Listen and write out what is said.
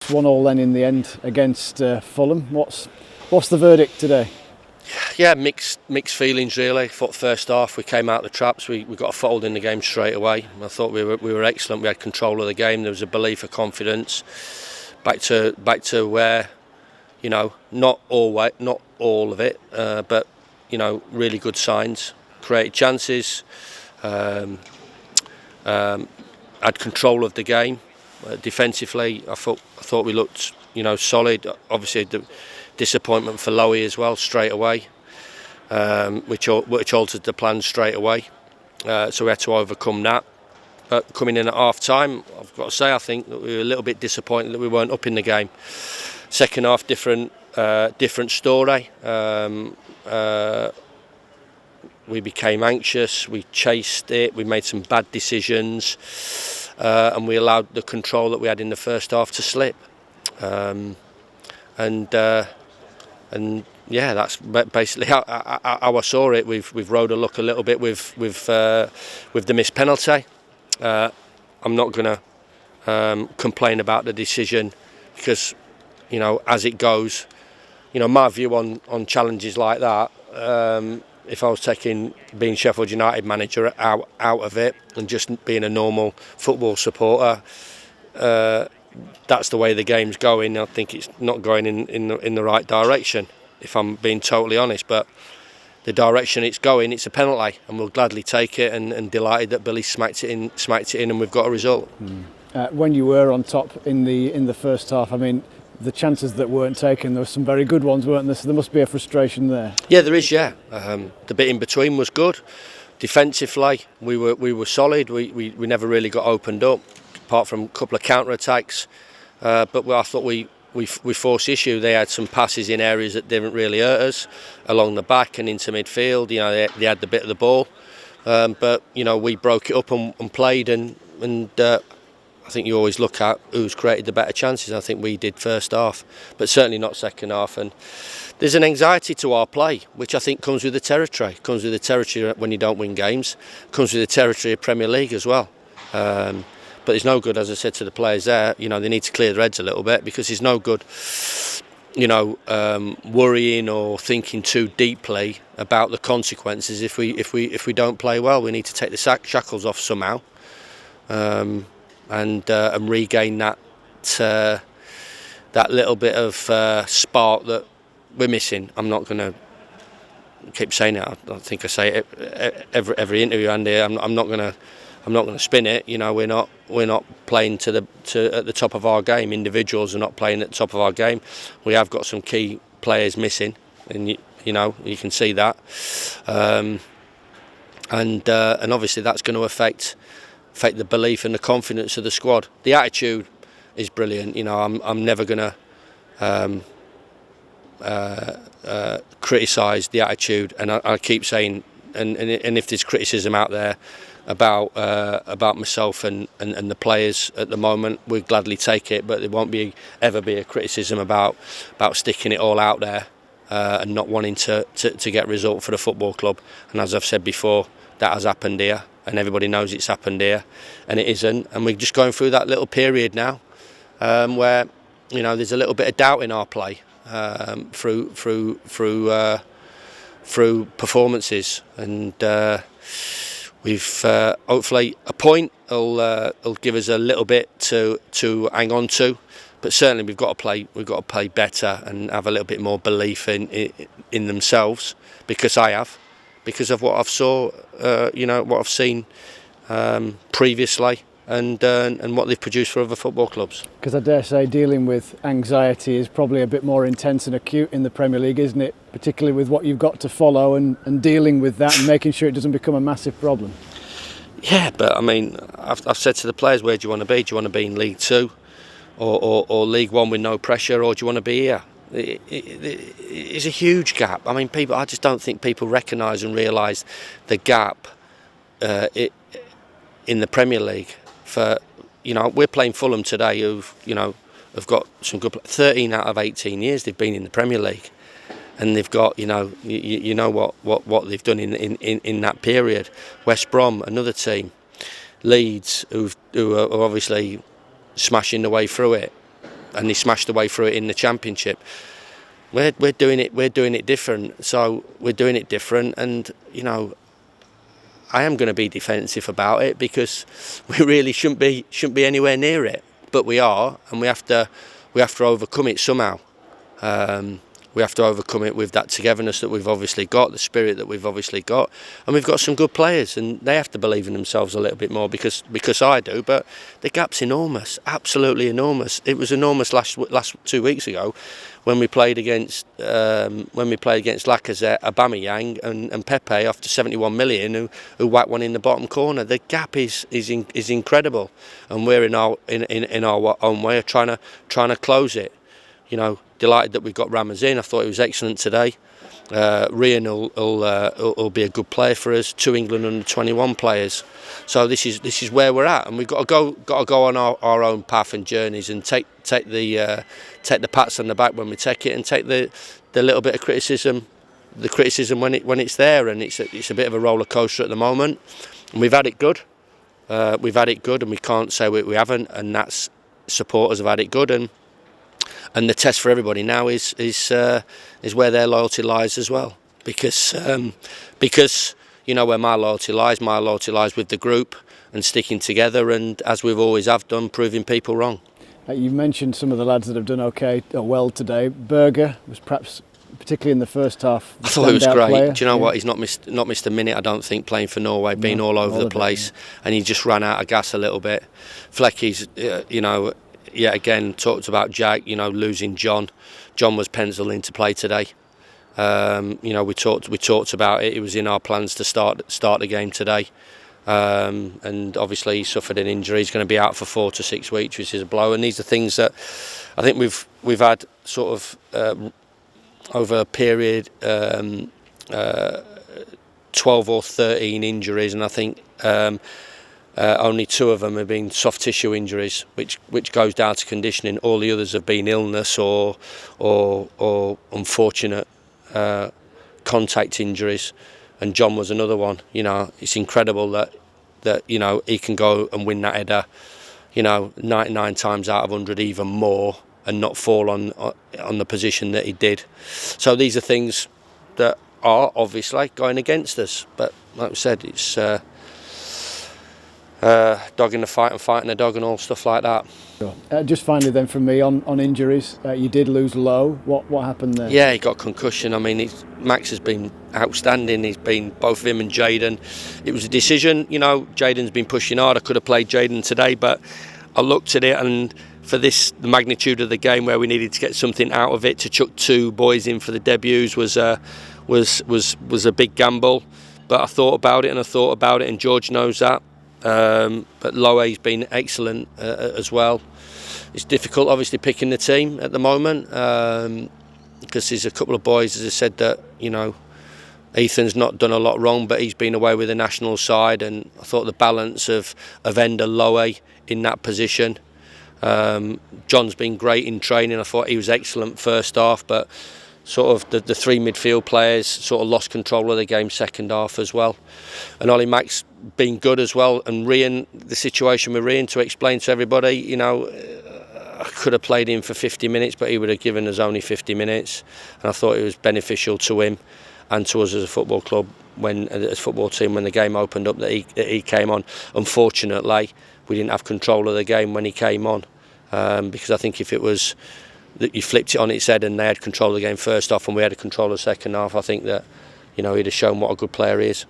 1-1 then in the end against Fulham. What's the verdict today? Yeah, mixed feelings really. I thought first half we came out the traps, we got a fold in the game straight away. I thought we were excellent. We had control of the game. There was a belief, a confidence. Back to where, not all of it, but really good signs. Created chances. Had control of the game. Defensively, I thought we looked solid. Obviously, the disappointment for Lowy as well straight away, which altered the plan straight away. So we had to overcome that. But coming in at half time, I've got to say I think that we were a little bit disappointed that we weren't up in the game. Second half, different story. We became anxious, we chased it, we made some bad decisions, and we allowed the control that we had in the first half to slip. And yeah, that's basically how I saw it. We've rode a luck a little bit with the missed penalty. I'm not going to complain about the decision because, as it goes, my view on challenges like that. If I was being Sheffield United manager out of it and just being a normal football supporter, that's the way the game's going. I think it's not going in the right direction, if I'm being totally honest. But the direction it's going, it's a penalty, and we'll gladly take it. And delighted that Billy smacked it in, and we've got a result. When you were on top in the first half, I mean, the chances that weren't taken, there were some very good ones, weren't there? So there must be a frustration there. Yeah, there is. Yeah, the bit in between was good. Defensively, we were solid. We never really got opened up, apart from a couple of counter attacks. But I thought we forced the issue. They had some passes in areas that didn't really hurt us, along the back and into midfield. They had the bit of the ball, but we broke it up and played and. I think you always look at who's created the better chances. I think we did first half, but certainly not second half. And there's an anxiety to our play, which I think comes with the territory. Comes with the territory when you don't win games. Comes with the territory of Premier League as well. But it's no good, as I said to the players there. They need to clear their heads a little bit because it's no good. Worrying or thinking too deeply about the consequences if we don't play well. We need to take the shackles off somehow. And regain that little bit of spark that we're missing. I'm not going to keep saying it. I think I say it every interview, Andy. I'm not going to spin it. We're not playing at the top of our game. Individuals are not playing at the top of our game. We have got some key players missing, and you can see that. And obviously that's going to affect the belief and the confidence of the squad. The attitude is brilliant. I'm never going to criticise the attitude, and I keep saying, and if there's criticism out there about myself and the players at the moment, we'll gladly take it. But there won't ever be a criticism about sticking it all out there and not wanting to get a result for the football club. And as I've said before, that has happened here. And everybody knows it's happened here, and it isn't. And we're just going through that little period now, where there's a little bit of doubt in our play through performances, and we've hopefully a point will give us a little bit to hang on to. But certainly we've got to play better and have a little bit more belief in themselves, because of what what I've seen previously, and what they've produced for other football clubs. Because I dare say dealing with anxiety is probably a bit more intense and acute in the Premier League, isn't it? Particularly with what you've got to follow and dealing with that and making sure it doesn't become a massive problem. Yeah, but I mean, I've said to the players, where do you want to be? Do you want to be in League 2 or League 1 with no pressure, or do you want to be here? It's a huge gap. I mean, I just don't think people recognise and realise the gap in the Premier League. We're playing Fulham today, have got some good. 13 out of 18 years they've been in the Premier League, and they've got what they've done in that period. West Brom, another team, Leeds, who are obviously smashing the way through it. and he smashed the way through it in the Championship. We're doing it different. So we're doing it different, and I am going to be defensive about it because we really shouldn't be anywhere near it, but we are, and we have to overcome it somehow. We have to overcome it with that togetherness that we've obviously got, the spirit that we've obviously got, and we've got some good players, and they have to believe in themselves a little bit more because I do. But the gap's enormous, absolutely enormous. It was enormous last 2 weeks ago when we played against Lacazette, Aubameyang, and Pepe after 71 million, who whacked one in the bottom corner. The gap is incredible, and we're in our own way of trying to close it. Delighted that we got Ramos in. I thought he was excellent today. Rian will be a good player for us. 2 England under-21 players. So this is where we're at, and we've got to go on our own path and journeys, and take the pats on the back when we take it, and take the little bit of criticism, when it's there, and it's a bit of a roller coaster at the moment. And we've had it good. And we can't say we haven't, and that's supporters have had it good, and the test for everybody now is where their loyalty lies as well, because where my loyalty lies with the group and sticking together, and as we've always have done, proving people wrong. You mentioned some of the lads that have done well today. Berger was perhaps, particularly in the first half, I thought he was great. Player. Do you know what? He's not missed a minute, I don't think, playing for Norway, being all over the place, and he just ran out of gas a little bit. Flecky's, yet again, talked about Jack, losing John. John was penciled in to play today. We talked about it. It was in our plans to start the game today. And obviously he suffered an injury. He's going to be out for 4 to 6 weeks, which is a blow. And these are things that I think we've had sort of over a period 12 or 13 injuries, and I think only 2 of them have been soft tissue injuries, which goes down to conditioning. All the others have been illness or unfortunate contact injuries, and John was another one. It's incredible that he can go and win that header, 99 times out of 100, even more, and not fall on the position that he did. So these are things that are obviously going against us, but like I said, it's dog in the fight and fighting the dog and all stuff like that. Sure. Just finally then from me on injuries, you did lose Lowe. What happened there? Yeah, he got concussion. I mean, Max has been outstanding. He's been, both him and Jayden. It was a decision, Jayden's been pushing hard. I could have played Jayden today, but I looked at it, and for the magnitude of the game where we needed to get something out of it, to chuck 2 boys in for the debuts was a big gamble. But I thought about it, and George knows that. But Lowe's been excellent as well. It's difficult, obviously, picking the team at the moment, because there's a couple of boys, as I said, that Ethan's not done a lot wrong, but he's been away with the national side, and I thought the balance of Ender, Lowe in that position. John's been great in training. I thought he was excellent first half, but sort of the 3 midfield players sort of lost control of the game second half as well. And Ollie Mack's been good as well. And Rian, the situation with Rian, to explain to everybody, I could have played him for 50 minutes, but he would have given us only 50 minutes. And I thought it was beneficial to him and to us as a football club, as a football team, when the game opened up, that he came on. Unfortunately, we didn't have control of the game when he came on, because I think if it was that you flipped it on its head and they had control of the game first half and we had control of the second half, I think that he'd have shown what a good player he is.